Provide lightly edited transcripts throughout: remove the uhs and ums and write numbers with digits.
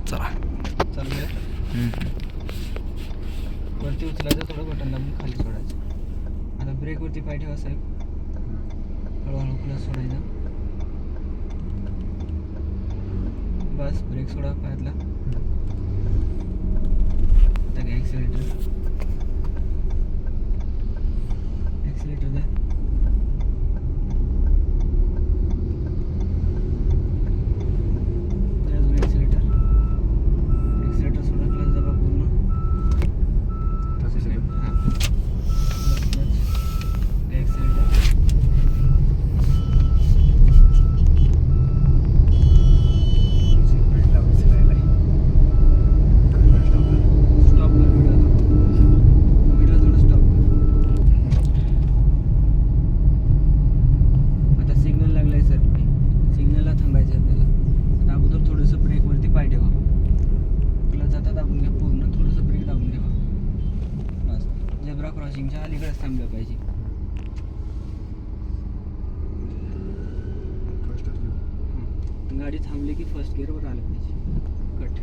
चला चालू वरती उचलायचं, थोडं बटन दाबून खाली सोडायचं. आता ब्रेकवरती पाय ठेवा साहेब, हळूहळू क्लच सोडायचा. बस ब्रेक सोडा पायातला. आता काय ॲक्सिलेटर द्या. अजून ॲक्सिलेटर सोडा, क्लच दाबा पूर्ण. हां क्लच ॲक्सिलेटर. स्टॉप कर व्हिडिओ थोडं स्टॉप कर. आता सिग्नल लागलाय सर, सिग्नलला थांबायचं आहे आपल्याला. आता अगोदर थोडंसं ब्रेकवरती पाय ठेवा, क्लच आता दाबून घ्या पूर्ण, थोडंसं ब्रेक दाबून ठेवा. बस झेब्रा क्रॉसिंगच्या अलीकडेच थांबलं पाहिजे. गाडी थांबली की फर्स्ट गिअरवर आलं पाहिजे. कट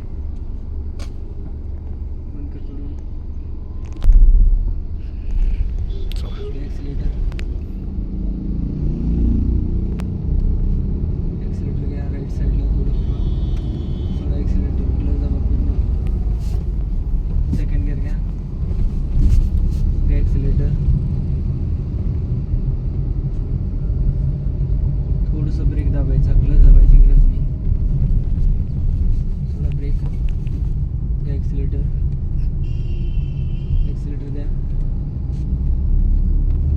बंद कर थोडं. ॲक्सिलेटर घ्या राईट साईडला थोडं थोडं ॲक्सिलेटर, क्लच दाबा पूर्ण. सेकंड गिअर घ्या, ॲक्सिलेटर. थोडंसं ब्रेक दाबायचा, क्लच दाबायची गरज नाही. थोडा ब्रेक, ॲक्सिलेटर द्या.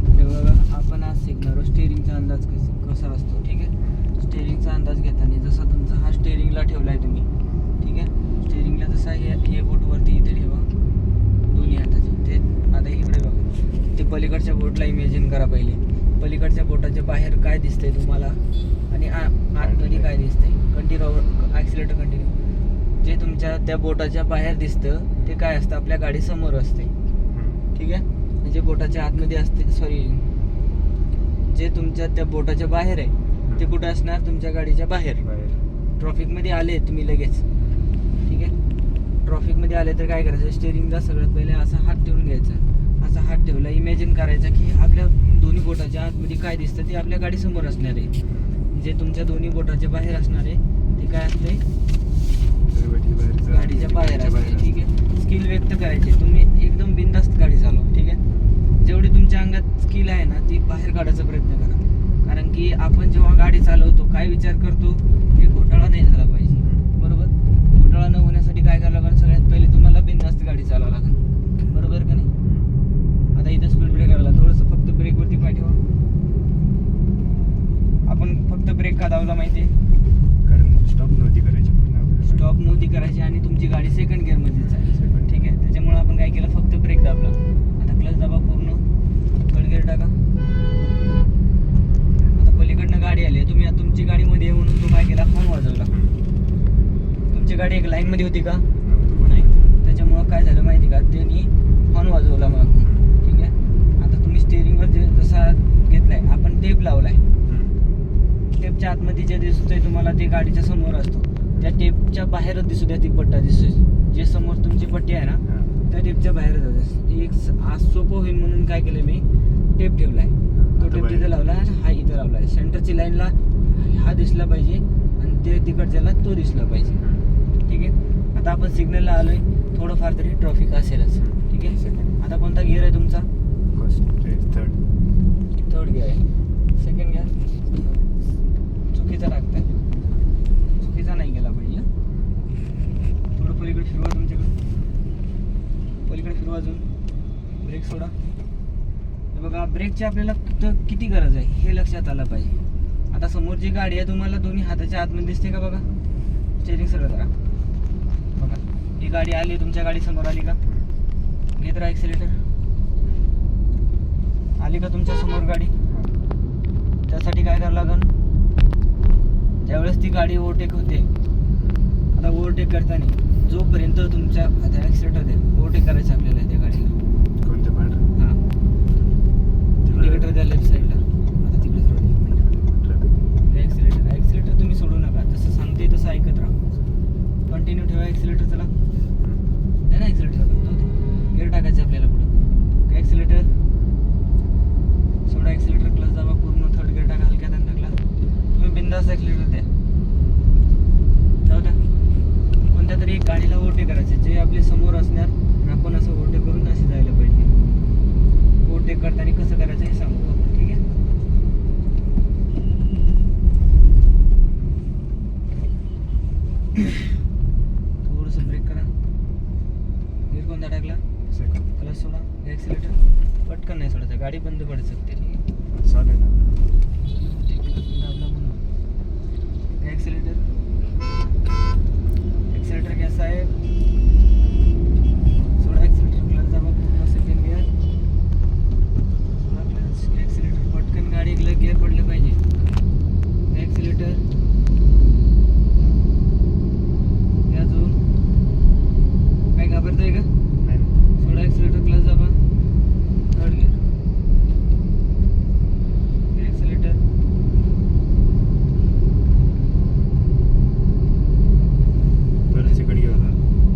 हे बघा, आपण आज शिकणार स्टेअरिंगचा अंदाज कसा असतो. ठीक आहे, स्टेअरिंगचा अंदाज घेताना जसा तुमचा हा स्टेअरिंगला ठेवला आहे तुम्ही, ठीक आहे, स्टेअरिंगला जसा हे बोटवरती इथे ठेवा दोन्ही हाताचे. ते आता इकडे बघा, ते पलीकडच्या बोटला इमॅजिन करा पहिले. पलीकडच्या बोटाच्या बाहेर काय दिसतंय तुम्हाला आणि आतमध्ये काय दिसतंय. Continue accelerator continue. जे तुमच्या त्या बोटाच्या बाहेर दिसतं ते काय असतं, आपल्या गाडीसमोर असते. ठीक आहे, जे बोटाच्या आतमध्ये असते, सॉरी, जे तुमच्या त्या बोटाच्या बाहेर आहे ते कुठं असणार, तुमच्या गाडीच्या बाहेर. ट्रॉफिकमध्ये आले तुम्ही लगेच, ठीक आहे, ट्रॉफिकमध्ये आले तर काय करायचं, स्टेअरिंगला सगळ्यात पहिले असा हात ठेवून घ्यायचा. असा हात ठेवला, इमॅजिन करायचा की आपल्या दोन्ही बोटाच्या आतमध्ये काय दिसतं ते आपल्या गाडीसमोर असणार आहे. जे तुमच्या दोन्ही बोटाच्या बाहेर असणार आहे ते काय असते, गाडीच्या बाहेर असते. ठीक आहे, स्किल व्यक्त करायची, तुम्ही एकदम बिनधास्त गाडी चालवा. ठीक आहे, जेवढी तुमच्या अंगात स्किल आहे ना ती बाहेर काढायचा प्रयत्न करा. कारण की आपण जेव्हा गाडी चालवतो काय विचार करतो, हे घोटाळा नाही झाला पाहिजे. बरोबर, घोटाळा न होण्यासाठी काय करावं लागेल, सगळ्यात पहिले तुम्हाला बिनधास्त गाडी चालवावं लागेल. बरोबर का नाही. आता इथं स्पीड ब्रेकरला थोडंसं फक्त ब्रेकवरती पाय ठेवा. आपण फक्त ब्रेक का दाबला माहिती आहे, कारण स्टॉप नव्हती करायची आणि तुमची गाडी सेकंड गिअरमध्येच आहे. ठीक आहे, त्याच्यामुळे आपण काय केलं, फक्त ब्रेक दाबला. आता क्लच दाबा पूर्ण, थर्ड गिअर टाका. आता पलीकडनं गाडी आली, तुम्ही तुमची गाडीमध्ये म्हणून तो काय केला, हॉर्न वाजवला. तुमची गाडी एक लाईनमध्ये होती का, नाही, त्याच्यामुळं काय झालं माहिती का, त्यांनी हॉर्न वाजवला मग. ठीक आहे, आता तुम्ही स्टेअरिंगवर जसा घेतलाय, आपण टेप लावलाय, टेपच्या आतमध्ये जे दिसतोय तुम्हाला ते गाडीच्या समोर असतो. त्या टेपच्या बाहेरच दिसू द्या ती पट्टा दिसतोय, जे समोर तुमची पट्टी आहे ना त्या टेपच्या बाहेर जात. एक आज सोपं होईल म्हणून काय केलं मी, टेप ठेवलाय, तो टेप तिथे लावला आणि हा इथं लावलाय. सेंटरची लाईनला हा दिसला पाहिजे आणि ते तिकडच्याला तो दिसला पाहिजे. ठीक आहे, आता आपण सिग्नलला आलोय, थोडंफार तरी ट्रॉफिक असेलच. ठीक आहे, आता कोणता गिअर आहे तुमचा, थर्ड गिअर आहे. सेकंड गिअर चुकीचा टाकताय, चुकीचा नाही गेला पाहिजे. थोडं पलीकडे फिरवा, तुमच्याकडे पलीकडे फिरवा, अजून ब्रेक सोडा. हे बघा, ब्रेकची आपल्याला किती गरज आहे हे लक्षात आलं पाहिजे. आता समोर जी गाडी आहे तुम्हाला दोन्ही हाताच्या आतमध्ये दिसते का, बघा, स्टेअरिंग सरळ करा. बघा, ही गाडी आली, तुमच्या गाडी समोर आली का, घेत राहा ॲक्सिलेटर. आली का तुमच्या समोर गाडी, त्यासाठी काय करावं लागेल, ज्यावेळेस ती गाडी ओव्हरटेक होते, आता ओव्हरटेक करताना जोपर्यंत तुमच्या आता ॲक्सिलेटर द्या, ओव्हरटेक करायचं आपल्याला त्या गाडीला. कोणत्या पार्ट, हां, इंडिकेटर द्या लेफ्ट साईडला. आता तिकडे ॲक्सिलेटर तुम्ही सोडू नका, जसं सांगते तसं ऐकत राहा. कंटिन्यू ठेवा ॲक्सिलेटर. चला आहे ना ॲक्सिलेटर. गिअर टाकायचं आपल्याला पुढं. ॲक्सिलेटर सोडा, ॲक्सिलेटर क्लच दाबा पूर्ण. थर्ड गिअर टाका, हलक्यात आणि टाकला. तुम्ही बिंदास ॲक्सिलेटर द्या. जाऊ द्या. कोणत्या तरी एक गाडीला ओव्हरटेक करायचे, जे आपले समोर असणार आणि आपण असं ओव्हरटेक करून असे जायला पाहिजे. ओव्हरटेक करताना कसं करायचं हे सांगू आपण, ठीक आहे. थोडंसं ब्रेक करा. गिअर कोणता टाकला? सेकंड. क्लच सोडा, ॲक्सिलेटर पटकन नाही सोडायचं, गाडी बंद पडू शकते, ठीक आहे. चालेल ना. दाबला म्हणून ॲक्सिलेटर. ॲक्सिलेटर कसा आहे? सोडा ॲक्सिलेटर, क्लच दाबा पूर्ण. सेकंड गिअर सोडा, क्लच, ॲक्सिलेटर पटकन. गाडी गिअर पडलं पाहिजे. ॲक्सिलेटर अजून काय घाबरतंय का? नाही. सोडा ॲक्सिलेटर, क्लच दाबा. Third gear accelerator. तर सेकंड गिअर होता.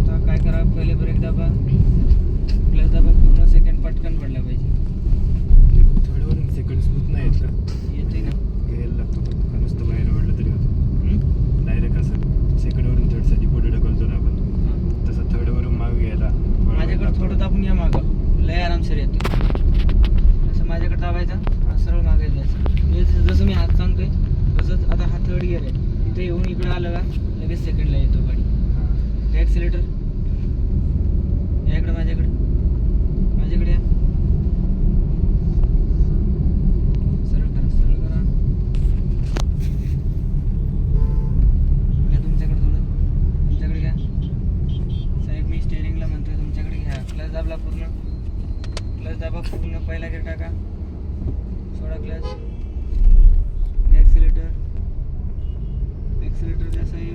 आता काय करा, पहिले ब्रेक दाबा, क्लच दाबा पूर्ण. सेकंड पटकन पडला पाहिजे. थर्डवरून सेकंड स्मूथ नाही आहेत का? येते ना. घ्यायला लागतो पण का नुसतं बाहेर ओढलं तरी होतं. डायरेक्ट असं सेकंडवरून थर्डसाठी पुढे ढकलतो ना आपण, तसं थर्डवरून माग घ्यायला माझ्याकडे थोडं दाबून या मागं, लय आरामशीर येते. असं माझ्याकडे दाबायचा, सरळ मागे जायचं. जसं मी हात सांगतोय तसंच. आता हा थर्ड गिअर आहे, इथे येऊन इकडे आलं का लगेच सेकंडला येतो गाडी. ॲक्सिलेटर या इकडं, माझ्याकडे या. सरळ करा, सरळ करा. या तुमच्याकडे थोडं, तुमच्याकडे घ्या साहेब. मी स्टेअरिंगला म्हणतोय, तुमच्याकडे घ्या. क्लच दाबला पूर्ण, क्लच दाबा पूर्ण. पहिला गिअर टाका, सोडा क्लच, ॲक्सिलेटर. ॲक्सिलेटर जसं आहे.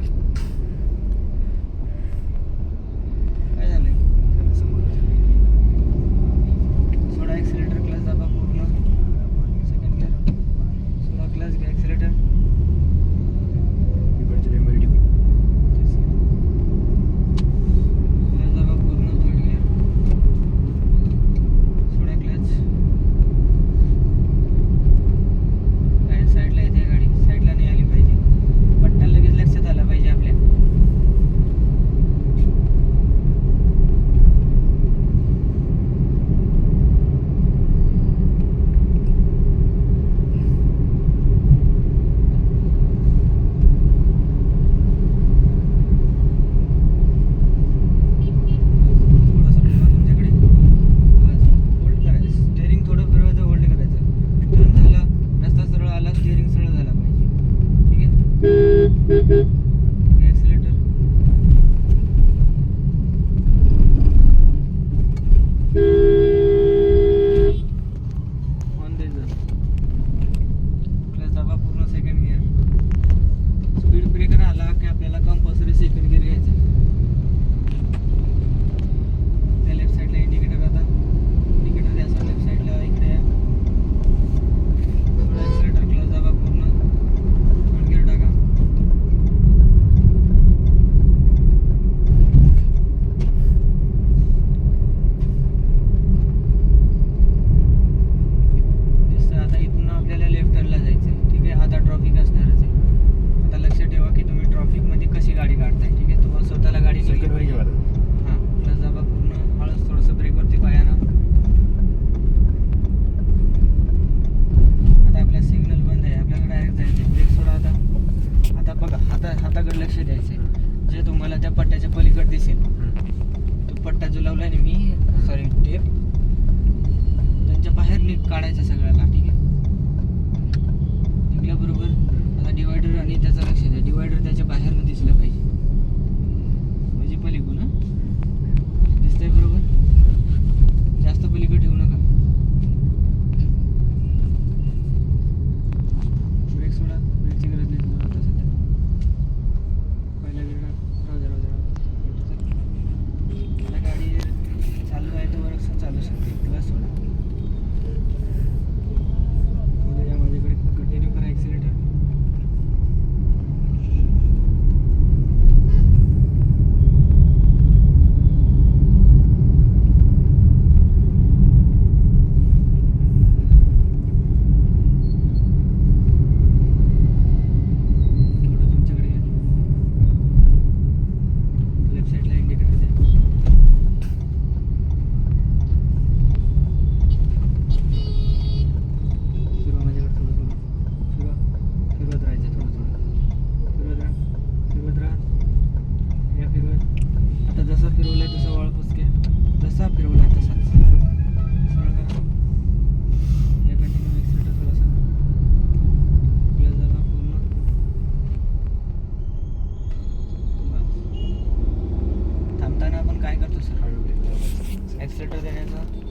काय झालंय? सोडा ॲक्सिलेटर, क्लच दाबा पूर्ण. सेकंड गिअर सोडा, क्लच घ्या, ॲक्सिलेटर. इकडचे रेमेडी क्लच दाबा पूर्ण. थर्ड गिअर सोडा, क्लच. गाडी साईडला येते, गाडी साईडला नाही आली पाहिजे. पट्टा लगेच लक्षात आला पाहिजे आपल्या. थोडंसं फिरवा तुमच्याकडे. होल्ड करायचं, स्टेअरिंग थोडं फिरवायचं, होल्ड करायचं. टर्न झाला, रस्ता सरळ आला, स्टेअरिंग सरळ झाला पाहिजे, ठीक आहे. ॲक्सिलेटर ऑन द्यायचं. क्लच दाबा पूर्ण. सेकंड गिअर स्पीड ब्रेकर आला की आपल्याला कंपल्सरी सेकंड गिअर घ्यायचा. त्या लेफ्ट साईडला इंडिकेटर. आता इंडिकेटर द्या, असं लेफ्ट साईडला इकडे या. थोडं ॲक्सिलेटर, क्लच दाबा पूर्ण. थर्ड गिअर टाका. दिसतं आता इथून आपल्याला लेफ्ट टर्नला जायचं आहे, ठीक आहे. आता ट्रॉफिक असणारच आहे. आता लक्ष ठेवा की तुम्ही ट्रॉफिकमध्ये कशी गाडी काढताय, ठीक आहे. तुम्हाला स्वतःला गाडी नेली सेकंडवर पाहिजे. घेऊ आता. हां, क्लच दाबा पूर्ण. हळूच थोडंसं ब्रेकवरती पायानं. आता आपला सिग्नल बंद आहे, आपल्याला डायरेक्ट जायचं आहे. ब्रेक सोडा. आता बघा, हाताकडे लक्ष द्यायचं आहे. जे तुम्हाला त्या पट्ट्याच्या पलीकडे दिसेल, तो पट्टा जो लावला आहे मी, सॉरी टेप, त्यांच्या बाहेर नीट काढायचं सगळ्याला, ठीक आहे. निघल्याबरोबर आता डिवायडर आणि त्याचं लक्ष द्या. डिवायडर त्याच्या बाहेरनं दिसलं पाहिजे, म्हणजे पलीकडून. हां, दिसतंय बरोबर. जास्त पलीकडे ठेवू नका. ब्रेक सोडा, ब्रेकची गरज नाही तुम्हाला आता सध्या. पहिला गिअर राहू द्या. आता गाडी चालू आहे तर वरच चालू शकते. क्लच सोडा. या माझ्याकडे कंटिन्यू करा ॲक्सिलेटर. जसा फिरवला तसाच सरळ करा. हे कंटिन्यू एक्सिलेटर थोडासा प्लस झाला पूर्ण. बस. थांबताना आपण काय करतो सर? हळू ब्रेक दाबायचा. एक्सिलेटर देण्याचं